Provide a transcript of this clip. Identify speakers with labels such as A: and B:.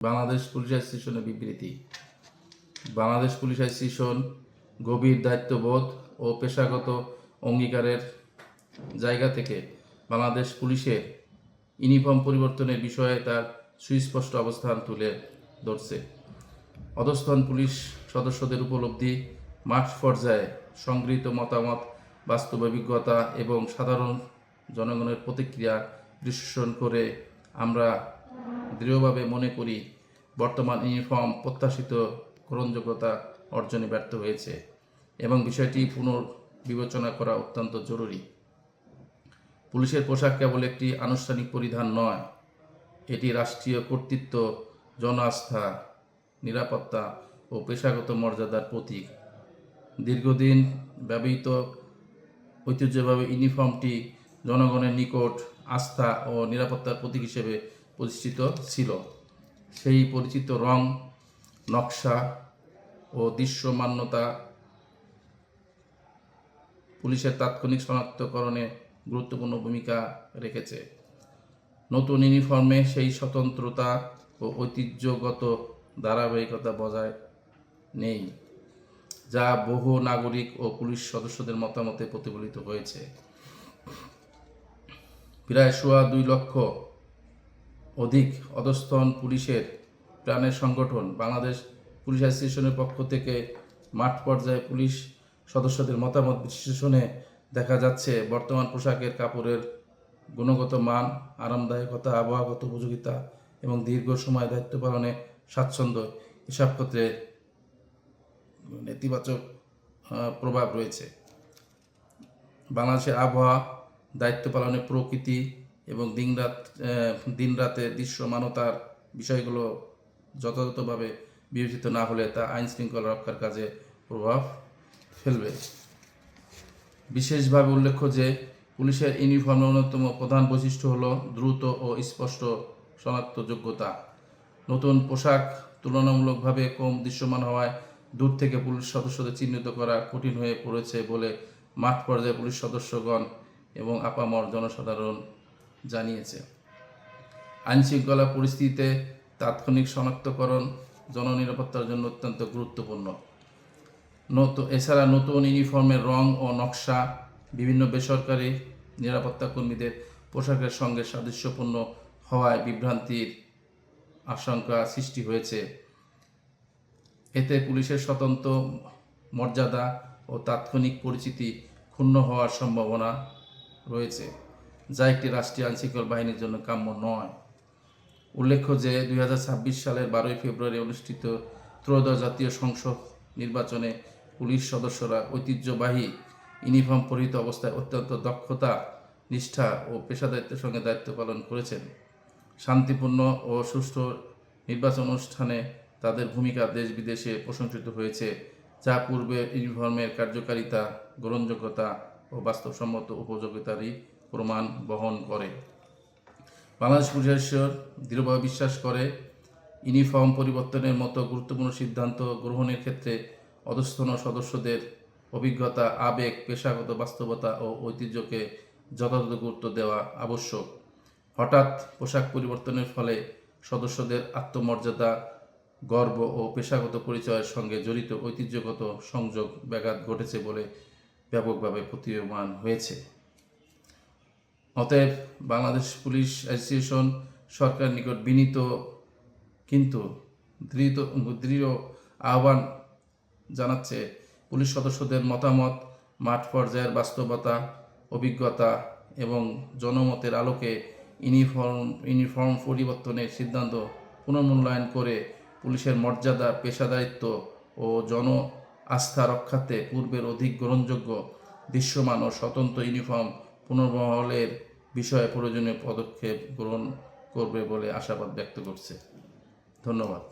A: Bangladesh police অ্যাসোসিয়েশনের বিবৃতি। Bangladesh police association গভীর দায়িত্ববোধ ও পেশাগত অঙ্গীকারের জায়গা থেকে বাংলাদেশ পুলিশের ইউনিফর্ম পরিবর্তনের বিষয়ে তার সুস্পষ্ট অবস্থান তুলে ধরছে। অধস্তন পুলিশ সদস্যদের উপলব্ধি, মাঠ পর্যায়ে সংগৃহীত মতামত, বাস্তব অভিজ্ঞতা এবং সাধারণ জনগণের প্রতিক্রিয়া বিশ্লেষণ করে আমরা দৃঢ়ভাবে মনে করি বর্তমান ইউনিফর্ম প্রত্যাশিত গ্রহণযোগ্যতা অর্জনে ব্যর্থ হয়েছে এবং বিষয়টি পুনর্বিবেচনা করা অত্যন্ত জরুরি। পুলিশের পোশাক কেবল একটি আনুষ্ঠানিক পরিধান নয়, এটি রাষ্ট্রীয় কর্তৃত্ব, জন আস্থা, নিরাপত্তা ও পেশাগত মর্যাদার প্রতীক। দীর্ঘদিন ব্যবহৃত ঐতিহ্যবাহী ইউনিফর্মটি জনগণের নিকট আস্থা ও নিরাপত্তার প্রতীক হিসেবে প্রতিষ্ঠিত ছিল। সেই পরিচিত রং, নকশা ও দৃশ্যমানতা পুলিশের তাৎক্ষণিক শনাক্তকরণে গুরুত্বপূর্ণ ভূমিকা রেখেছে। নতুন ইউনিফর্মে সেই স্বতন্ত্রতা ও ঐতিহ্যগত ধারাবাহিকতা বজায় নেই, যা বহু নাগরিক ও পুলিশ সদস্যদের মতামতে প্রতিফলিত হয়েছে। প্রায় 2.25 লক্ষ অধিক অধস্তন পুলিশের প্রাণের সংগঠন বাংলাদেশ পুলিশ অ্যাসোসিয়েশনের পক্ষ থেকে মাঠ পর্যায়ে পুলিশ সদস্যদের মতামত বিশ্লেষণে দেখা যাচ্ছে বর্তমান পোশাকের কাপড়ের গুণগত মান, আরামদায়কতা, আবহাওয়াগত উপযোগিতা এবং দীর্ঘ সময় দায়িত্ব পালনে স্বাচ্ছন্দ্য এসব ক্ষেত্রে নেতিবাচক প্রভাব রয়েছে। বাংলাদেশের আবহাওয়া, দায়িত্ব পালনের প্রকৃতি এবং দিনরাতে দৃশ্যমানতার বিষয়গুলো যথাযথভাবে বিবেচিত না হলে তা আইন শৃঙ্খলা রক্ষার কাজে প্রভাব ফেলবে। বিশেষভাবে উল্লেখ্য যে পুলিশের ইউনিফর্মের অন্যতম প্রধান বৈশিষ্ট্য হল দ্রুত ও স্পষ্ট শনাক্তযোগ্যতা। নতুন পোশাক তুলনামূলকভাবে কম দৃশ্যমান হওয়ায় দূর থেকে পুলিশ সদস্যদের চিহ্নিত করা কঠিন হয়ে পড়েছে বলে মাঠ পর্যায়ে পুলিশ সদস্যগণ এবং আপামর জনসাধারণ জানিয়েছে। আইনশৃঙ্খলা পরিস্থিতিতে তাৎক্ষণিক শনাক্তকরণ জননিরাপত্তার জন্য অত্যন্ত গুরুত্বপূর্ণ। এছাড়া নতুন ইউনিফর্মের রং ও নকশা বিভিন্ন বেসরকারি নিরাপত্তা কর্মীদের পোশাকের সঙ্গে সাদৃশ্যপূর্ণ হওয়ায় বিভ্রান্তির আশঙ্কা সৃষ্টি হয়েছে। এতে পুলিশের স্বতন্ত্র মর্যাদা ও তাৎক্ষণিক পরিচিতি ক্ষুণ্ণ হওয়ার সম্ভাবনা রয়েছে, যা একটি রাষ্ট্রীয় আইনশৃঙ্খলা বাহিনীর জন্য কাম্য নয়। উল্লেখ্য যে 2026 সালের 12 ফেব্রুয়ারি অনুষ্ঠিত ত্রয়োদশ জাতীয় সংসদ নির্বাচনে পুলিশ সদস্যরা ঐতিহ্যবাহী ইউনিফর্ম পরিহিত অবস্থায় অত্যন্ত দক্ষতা, নিষ্ঠা ও পেশাদারিত্বের সঙ্গে দায়িত্ব পালন করেছেন। শান্তিপূর্ণ ও সুষ্ঠু নির্বাচন অনুষ্ঠানে তাদের ভূমিকা দেশ বিদেশে প্রশংসিত হয়েছে, যা পূর্বের ইউনিফর্মের কার্যকারিতা, গ্রহণযোগ্যতা ও বাস্তবসম্মত উপযোগিতারই প্রমাণ বহন করে। বাংলাদেশ পুলিশ অ্যাসোসিয়েশন দৃঢ়ভাবে বিশ্বাস করে ইউনিফর্ম পরিবর্তনের মতো গুরুত্বপূর্ণ সিদ্ধান্ত গ্রহণের ক্ষেত্রে অধস্তন সদস্যদের অভিজ্ঞতা, আবেগ, পেশাগত বাস্তবতা ও ঐতিহ্যকে যথাযথ গুরুত্ব দেওয়া আবশ্যক। হঠাৎ পোশাক পরিবর্তনের ফলে সদস্যদের আত্মমর্যাদা, গর্ব ও পেশাগত পরিচয়ের সঙ্গে জড়িত ঐতিহ্যগত সংযোগ ব্যাঘাত ঘটেছে বলে ব্যাপকভাবে প্রতীয়মান হয়েছে। অতএব বাংলাদেশ পুলিশ অ্যাসোসিয়েশন সরকারের নিকট বিনীত কিন্তু দৃঢ় আহ্বান জানাচ্ছে পুলিশ সদস্যদের মতামত, মাঠ পর্যায়ের বাস্তবতা, অভিজ্ঞতা এবং জনমতের আলোকে ইউনিফর্ম পরিবর্তনের সিদ্ধান্ত পুনর্মূল্যায়ন করে পুলিশের মর্যাদা, পেশাদারিত্ব ও জন আস্থা রক্ষার্থে পূর্বের অধিক গ্রহণযোগ্য, দৃশ্যমান ও স্বতন্ত্র ইউনিফর্ম পুনর্বহালের বিষয়ে প্রয়োজনীয় পদক্ষেপ গ্রহণ করবে বলে আশাবাদ ব্যক্ত করছে। ধন্যবাদ।